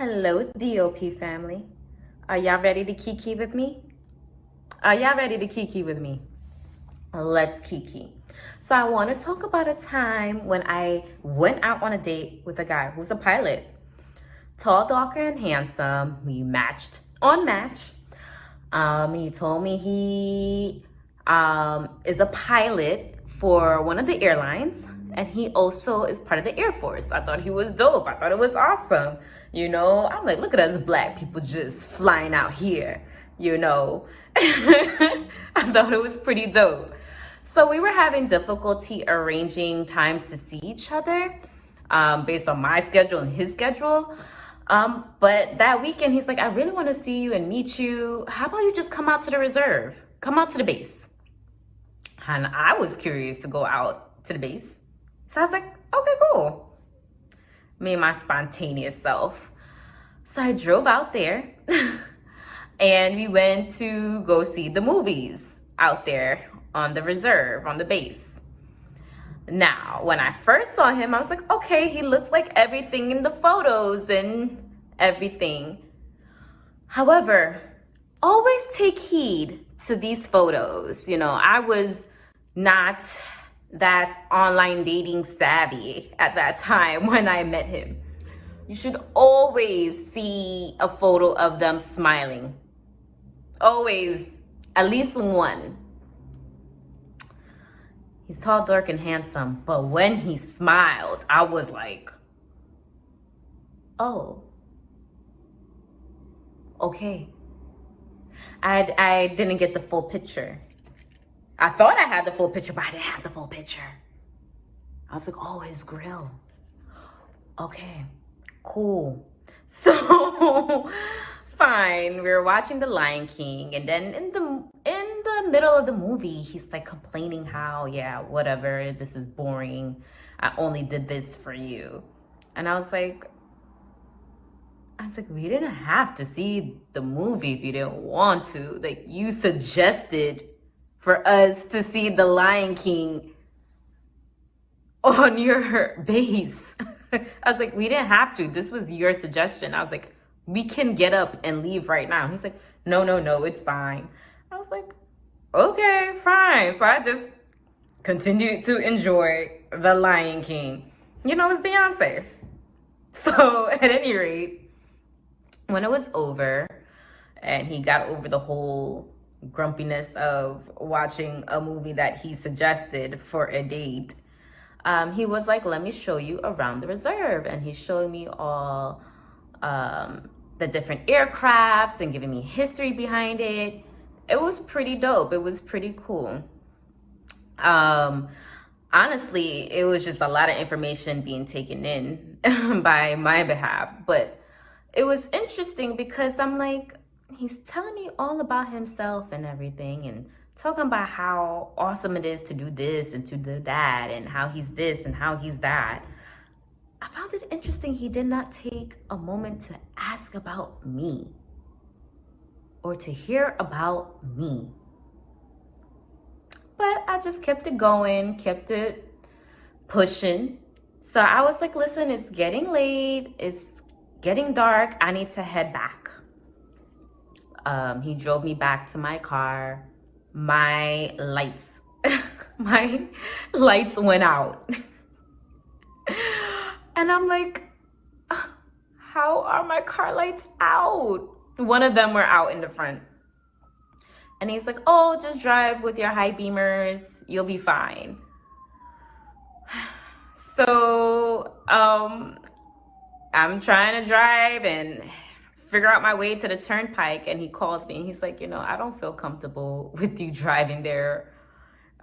Hello, DOP family. Are y'all ready to Kiki with me? Are y'all ready to Kiki with me? Let's Kiki. So I want to talk about a time when I went out on a date with a guy who's a pilot. Tall, darker, and handsome. We matched on Match. He told me he is a pilot for one of the airlines, and he also is part of the Air Force. I thought he was dope. I thought it was awesome. I'm like, look at us black people just flying out here, I thought it was pretty dope. So we were having difficulty arranging times to see each other based on my schedule and his schedule. But that weekend, he's like, I really want to see you and meet you. How about you just come out to the reserve? Come out to the base. And I was curious to go out to the base. So I was like, okay, cool. Me and my spontaneous self. So I drove out there and we went to go see the movies out there on the reserve, on the base. Now, when I first saw him, I was like, okay, he looks like everything in the photos and everything. However, always take heed to these photos. I was not that online dating savvy at that time when I met him. You should always see a photo of them smiling. Always, at least one. He's tall, dark, and handsome, but when he smiled, I was like, oh, okay. I didn't get the full picture. I thought I had the full picture, but I didn't have the full picture. I was like, oh, his grill. Okay, cool. So, fine. We were watching The Lion King, and then in the middle of the movie, he's like complaining how, yeah, whatever, this is boring. I only did this for you. And I was like, we didn't have to see the movie if you didn't want to. Like, you suggested for us to see The Lion King on your base. I was like, we didn't have to. This was your suggestion. I was like, we can get up and leave right now. He's like, no, it's fine. I was like, okay, fine. So I just continued to enjoy The Lion King. It's Beyonce. So at any rate, when it was over and he got over the whole grumpiness of watching a movie that he suggested for a date, he was like, let me show you around the reserve. And he showed me all the different aircrafts and giving me history behind it. It was pretty dope. It was pretty cool. Honestly, it was just a lot of information being taken in by my behalf. But it was interesting because I'm like, he's telling me all about himself and everything and talking about how awesome it is to do this and to do that and how he's this and how he's that. I found it interesting he did not take a moment to ask about me or to hear about me. But I just kept it going, kept it pushing. So I was like, listen, it's getting late, it's getting dark, I need to head back. He drove me back to my car. My lights went out. And I'm like, how are my car lights out? One of them were out in the front. And he's like, oh, just drive with your high beamers. You'll be fine. So I'm trying to drive and figure out my way to the turnpike. And he calls me and he's like, I don't feel comfortable with you driving there,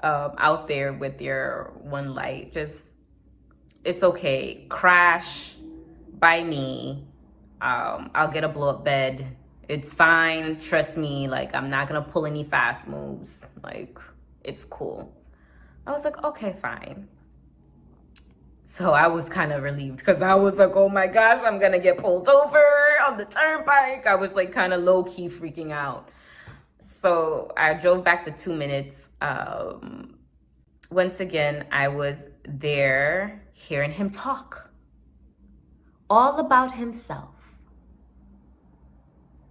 out there with your one light. It's okay. Crash by me. I'll get a blow up bed. It's fine. Trust me. Like, I'm not going to pull any fast moves. Like, it's cool. I was like, okay, fine. So I was kind of relieved because I was like, oh my gosh, I'm going to get pulled over on the turnpike. I was like kind of low key freaking out. So I drove back the 2 minutes. Once again, I was there hearing him talk all about himself.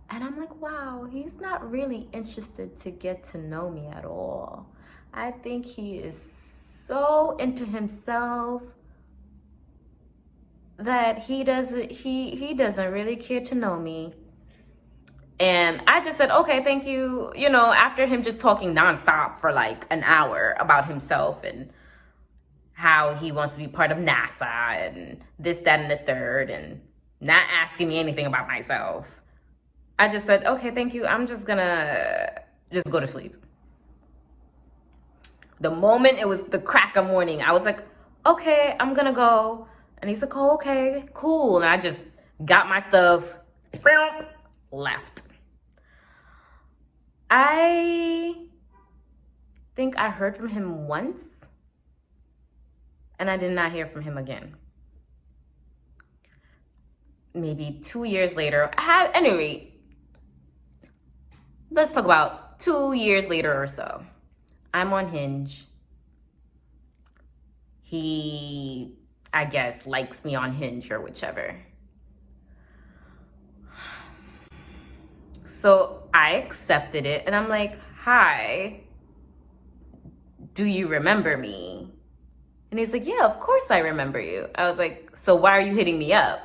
And I'm like, wow, he's not really interested to get to know me at all. I think he is so into himself that he doesn't really care to know me. And I just said, okay, thank you. You know, after him just talking nonstop for like an hour about himself and how he wants to be part of NASA and this, that, and the third, and not asking me anything about myself, I just said, okay, thank you. I'm just gonna just go to sleep. The moment it was the crack of morning, I was like, okay, I'm gonna go. And he's like, oh, okay, cool. And I just got my stuff, left. I think I heard from him once, and I did not hear from him again. Maybe 2 years later, anyway, let's talk about 2 years later or so. I'm on Hinge. He, I guess, likes me on Hinge or whichever. So I accepted it, and I'm like, hi, do you remember me? And he's like, yeah, of course I remember you. I was like, so why are you hitting me up?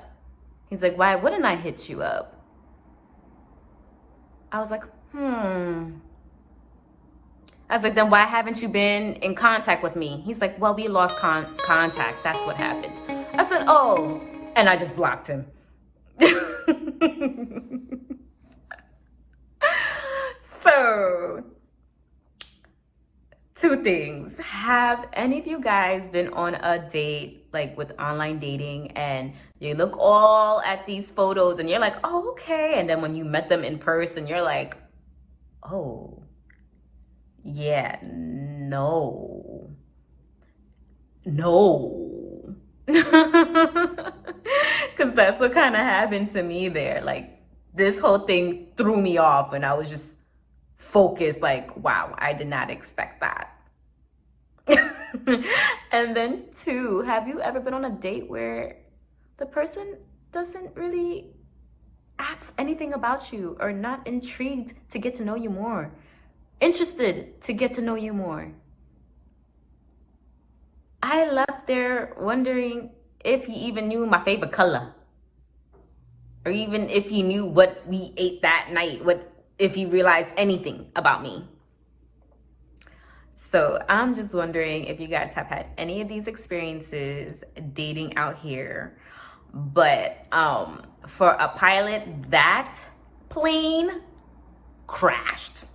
He's like, why wouldn't I hit you up? I was like, I was like, then why haven't you been in contact with me? He's like, well, we lost contact. That's what happened. I said, oh, and I just blocked him. So, two things. Have any of you guys been on a date, like with online dating, and you look all at these photos and you're like, oh, okay. And then when you met them in person, you're like, oh, yeah, no. Because that's what kind of happened to me there. Like, this whole thing threw me off, and I was just focused, like, wow, I did not expect that. And then two, have you ever been on a date where the person doesn't really ask anything about you, or not intrigued to get to know you more, interested to get to know you more? I left there wondering if he even knew my favorite color, or even if he knew what we ate that night, if he realized anything about me. So I'm just wondering if you guys have had any of these experiences dating out here. But for a pilot, that plane crashed.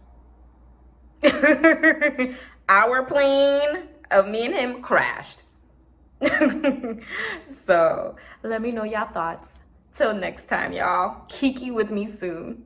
Our plane of me and him crashed. So let me know y'all thoughts. Till next time, y'all. Kiki with me soon.